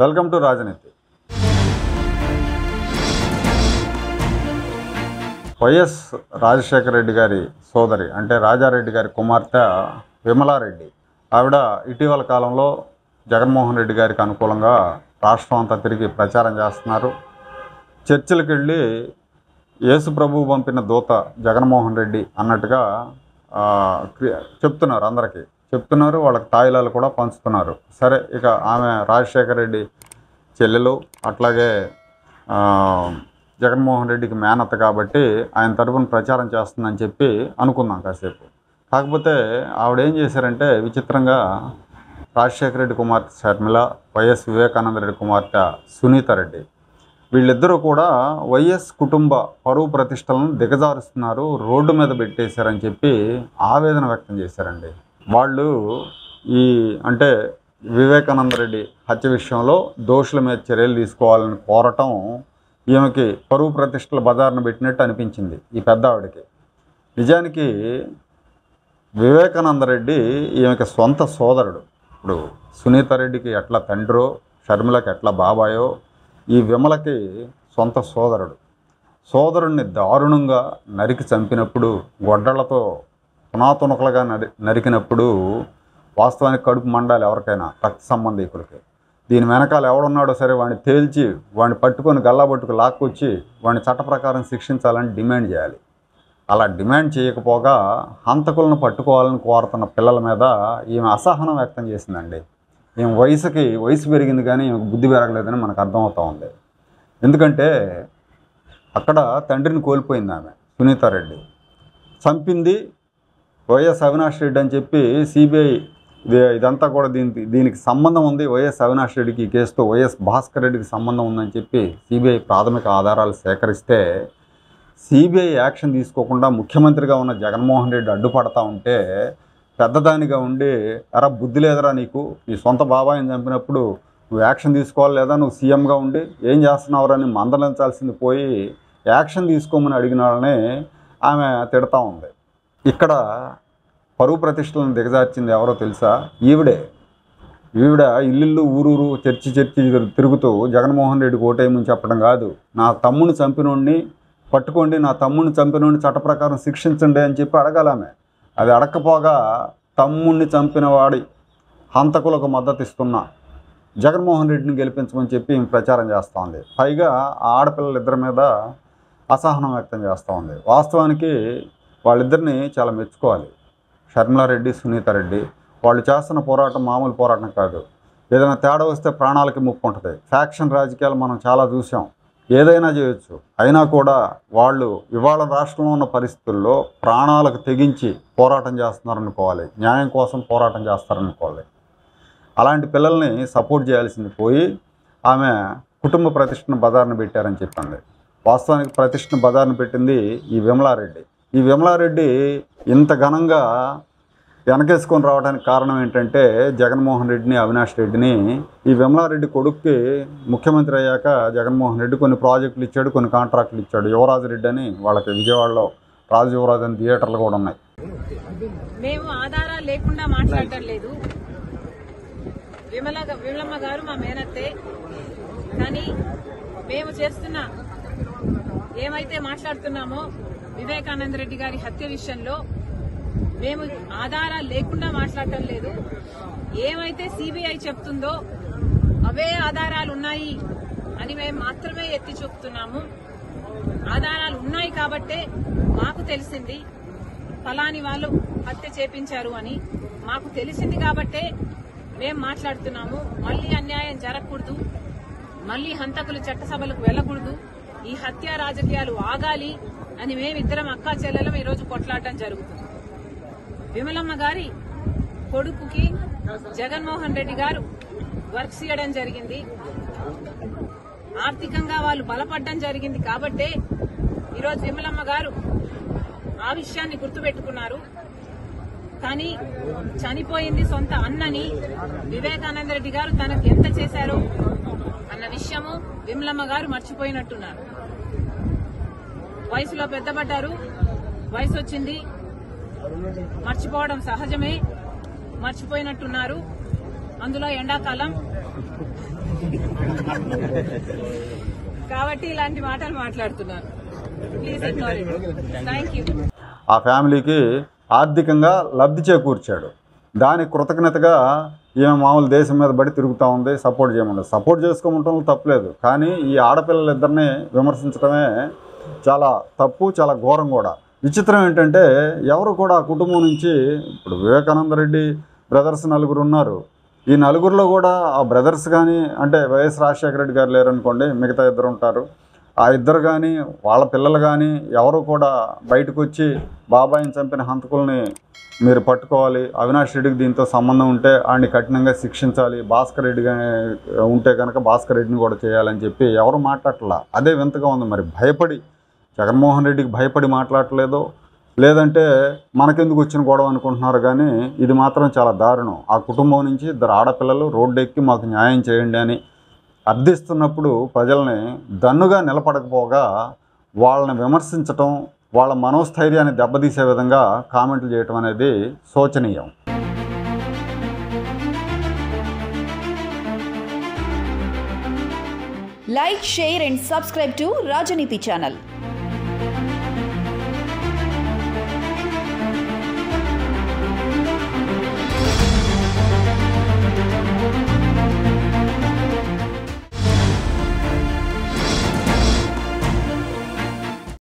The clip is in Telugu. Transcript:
వెల్కమ్ టు రాజనీతి. వైఎస్ రాజశేఖర రెడ్డి గారి సోదరి అంటే రాజారెడ్డి గారి కుమార్తె విమలారెడ్డి ఆవిడ ఇటీవల కాలంలో జగన్మోహన్ రెడ్డి గారికి అనుకూలంగా రాష్ట్రం అంతా తిరిగి ప్రచారం చేస్తున్నారు. చర్చిలకు వెళ్ళి యేసు ప్రభువు పంపిన దూత జగన్మోహన్ రెడ్డి అన్నట్టుగా చెప్తున్నారు. వాళ్ళకి తాయిలాలు కూడా పంచుతున్నారు. సరే, ఇక ఆమె రాజశేఖర రెడ్డి చెల్లెలు, అట్లాగే జగన్మోహన్ రెడ్డికి మేనత్త కాబట్టి ఆయన తరపున ప్రచారం చేస్తుందని చెప్పి అనుకుందాం కాసేపు. కాకపోతే ఆవిడ ఏం చేశారంటే విచిత్రంగా రాజశేఖర రెడ్డి కుమార్తె షర్మిల, వైఎస్ వివేకానంద రెడ్డి కుమార్తె సునీత రెడ్డి వీళ్ళిద్దరూ కూడా వైఎస్ కుటుంబ పరువు ప్రతిష్టలను దిగజారుస్తున్నారు, రోడ్డు మీద పెట్టేశారని చెప్పి ఆవేదన వ్యక్తం చేశారండి. వాళ్ళు అంటే వివేకానంద రెడ్డి హత్య విషయంలో దోషుల మీద చర్యలు తీసుకోవాలని కోరటం ఈమెకి పరువు ప్రతిష్టల బజారును పెట్టినట్టు అనిపించింది ఈ పెద్ద ఆవిడకి. నిజానికి వివేకానంద రెడ్డి ఈమెకి సొంత సోదరుడు. ఇప్పుడు సునీత రెడ్డికి ఎట్లా తండ్రో, షర్మిలకి ఎట్లా బాబాయో, ఈ విమలకి సొంత సోదరుడిని దారుణంగా నరికి చంపినప్పుడు, గొడ్డళ్లతో తునాతునకలుగా నరికినప్పుడు వాస్తవానికి కడుపు మండాలి ఎవరికైనా, రక్త సంబంధీకులకి. దీని వెనకాల ఎవడున్నాడో సరే వాడిని తేల్చి వాడిని పట్టుకొని గల్లాబట్టుకు లాక్కొచ్చి వాడిని చట్ట ప్రకారం శిక్షించాలని డిమాండ్ చేయాలి. అలా డిమాండ్ చేయకపోగా హంతకులను పట్టుకోవాలని కోరుతున్న పిల్లల మీద ఈమె అసహనం వ్యక్తం చేసిందండి. ఈమె వయసు పెరిగింది కానీ ఈమెకు బుద్ధి పెరగలేదని మనకు అర్థమవుతూ ఉంది. ఎందుకంటే అక్కడ తండ్రిని కోల్పోయింది ఆమె సునీత రెడ్డి. చంపింది వైఎస్ అవినాష్ రెడ్డి అని చెప్పి సిబిఐ ఇదంతా కూడా దీనికి సంబంధం ఉంది, వైఎస్ అవినాష్ రెడ్డికి ఈ కేసుతో వైఎస్ భాస్కర్ రెడ్డికి సంబంధం ఉందని చెప్పి సిబిఐ ప్రాథమిక ఆధారాలు సేకరిస్తే సిబిఐ యాక్షన్ తీసుకోకుండా ముఖ్యమంత్రిగా ఉన్న జగన్మోహన్ రెడ్డి అడ్డుపడతా ఉంటే పెద్దదానిగా ఉండి, ఎరా బుద్ధి లేదరా నీకు, నీ సొంత బాబాయిని చంపినప్పుడు నువ్వు యాక్షన్ తీసుకోవాలి లేదా, నువ్వు సీఎంగా ఉండి ఏం చేస్తున్నావురని మందలించాల్సింది పోయి యాక్షన్ తీసుకోమని అడిగిన వాళ్ళని ఆమె తిడతా ఉంది. ఇక్కడ పరువు ప్రతిష్టలను దిగజార్చింది ఎవరో తెలుసా? ఈవిడ ఇల్లు ఊరూరు చర్చి తిరుగుతూ జగన్మోహన్ రెడ్డికి ఓటేయమని చెప్పడం కాదు, నా తమ్ముడిని చంపినోడిని పట్టుకోండి, నా తమ్ముడిని చంపినోడిని చట్ట ప్రకారం శిక్షించండి అని చెప్పి అడగాలామె. అది అడగకపోగా తమ్ముడిని చంపిన వాడి హంతకులకు మద్దతు ఇస్తున్న జగన్మోహన్ రెడ్డిని గెలిపించమని చెప్పి ప్రచారం చేస్తూ ఉంది. పైగా ఆ ఆడపిల్లలిద్దరి మీద అసహనం వ్యక్తం చేస్తూ ఉంది. వాస్తవానికి వాళ్ళిద్దరిని చాలా మెచ్చుకోవాలి. షర్మిలారెడ్డి, సునీత రెడ్డి వాళ్ళు చేస్తున్న పోరాటం మామూలు పోరాటం కాదు. ఏదైనా తేడా వస్తే ప్రాణాలకి ముప్పు ఉంటుంది. ఫ్యాక్షన్ రాజకీయాలు మనం చాలా చూసాం, ఏదైనా చేయొచ్చు. అయినా కూడా వాళ్ళు ఇవాళ రాష్ట్రంలో ఉన్న పరిస్థితుల్లో ప్రాణాలకు తెగించి పోరాటం చేస్తున్నారనుకోవాలి, న్యాయం కోసం పోరాటం చేస్తారనుకోవాలి. అలాంటి పిల్లల్ని సపోర్ట్ చేయాల్సింది పోయి ఆమె కుటుంబ ప్రతిష్టను బజారును పెట్టారని చెప్పింది. వాస్తవానికి ప్రతిష్టను బజారును పెట్టింది ఈ విమలారెడ్డి. ఈ విమలారెడ్డి ఇంత ఘనంగా వెనకేసుకొని రావడానికి కారణం ఏంటంటే జగన్మోహన్ రెడ్డిని, అవినాష్ రెడ్డిని. ఈ విమలారెడ్డి కొడుక్కి ముఖ్యమంత్రి అయ్యాక జగన్మోహన్ రెడ్డి కొన్ని ప్రాజెక్టులు ఇచ్చాడు, కొన్ని కాంట్రాక్టులు ఇచ్చాడు. యువరాజు రెడ్డి అని వాళ్ళకి విజయవాడలో రాజు యువరాజు అని థియేటర్లు కూడా ఉన్నాయి. మేము ఆధారాలు లేకుండా మాట్లాడటం లేదు. విమలమ్మ గారు మా మేనత్తే, కానీ మేము చేస్తున్న ఏమైతే మాట్లాడుతున్నామో వివేకానంద రెడ్డి గారి హత్య విషయంలో మేము ఆధారాలు లేకుండా మాట్లాడటం లేదు. ఏమైతే సిబిఐ చెప్తుందో అవే ఆధారాలు ఉన్నాయి అని మేము మాత్రమే ఎత్తి చూపుతున్నాము. ఆధారాలు ఉన్నాయి కాబట్టే మాకు తెలిసింది ఫలాని వాళ్ళు హత్య చేపించారు అని మాకు తెలిసింది కాబట్టే మేము మాట్లాడుతున్నాము. మళ్లీ అన్యాయం జరగకూడదు, మళ్లీ హంతకులు చట్టసభలకు వెళ్లకూడదు, ఈ హత్య రాజకీయాలు ఆగాలి అని మేమిద్దరం అక్కా చెల్లెలం ఈరోజు కొట్లాడటం జరుగుతుంది. విమలమ్మ గారి కొడుకుకి జగన్మోహన్ రెడ్డి గారు వర్క్స్ ఇవ్వడం జరిగింది, ఆర్థికంగా వాళ్ళు బలపడడం జరిగింది కాబట్టే ఈరోజు విమలమ్మ గారు ఆ విషయాన్ని గుర్తుపెట్టుకున్నారు. కానీ చనిపోయింది సొంత అన్నని వివేకానంద రెడ్డి గారు తనకు ఎంత చేశారో అన్న విషయము విమలమ్మ గారు మర్చిపోయినట్టున్నారు. వయసులో పెద్దపడ్డారు, వయసు వచ్చింది, మర్చిపోవడం సహజమే, మర్చిపోయినట్టున్నారు. అందులో ఎండాకాలం కాబట్టి ఇలాంటి మాటలు మాట్లాడుతున్నాను. Please ignore it. Thank you. ఆ ఫ్యామిలీకి ఆర్థికంగా లబ్ధి చేకూర్చాడు. దానికి కృతజ్ఞతగా ఈమె మామూలు దేశం మీద బడి తిరుగుతూ ఉంది. సపోర్ట్ చేయమన్నది. సపోర్ట్ చేసుకోమంటం తప్పలేదు, కానీ ఈ ఆడపిల్లలిద్దరిని విమర్శించడమే చాలా తప్పు, చాలా ఘోరం కూడా. విచిత్రం ఏంటంటే ఎవరు కూడా ఆ కుటుంబం నుంచి, ఇప్పుడు వివేకానంద రెడ్డి బ్రదర్స్ 4 ఉన్నారు. ఈ 4లో కూడా ఆ బ్రదర్స్ కానీ, అంటే వైఎస్ రాజశేఖర రెడ్డి గారు లేరనుకోండి, మిగతా 2 ఉంటారు. ఆ 2 కానీ వాళ్ళ పిల్లలు కానీ ఎవరు కూడా బయటకు వచ్చి బాబాయిని చంపిన హంతకుల్ని మీరు పట్టుకోవాలి, అవినాష్ రెడ్డికి దీంతో సంబంధం ఉంటే ఆయన్ని కఠినంగా శిక్షించాలి, భాస్కర్ రెడ్డి ఉంటే కనుక భాస్కర్ రెడ్డిని కూడా చేయాలని చెప్పి ఎవరు మాట్లాడట్లా. అదే వింతగా ఉంది. మరి భయపడి, జగన్మోహన్ రెడ్డికి భయపడి మాట్లాడట్లేదో, లేదంటే మనకెందుకు వచ్చిన గొడవ అనుకుంటున్నారు. కానీ ఇది మాత్రం చాలా దారుణం. ఆ కుటుంబం నుంచి 2 ఆడపిల్లలు రోడ్డు ఎక్కి మాకు న్యాయం చేయండి అని అర్థిస్తున్నప్పుడు ప్రజల్ని దన్నుగా నిలబడకపోగా వాళ్ళని విమర్శించటం, వాళ్ళ మనోస్థైర్యాన్ని దెబ్బతీసే విధంగా కామెంట్లు చేయటం అనేది శోచనీయం. Like, share and subscribe to Rajaniti channel.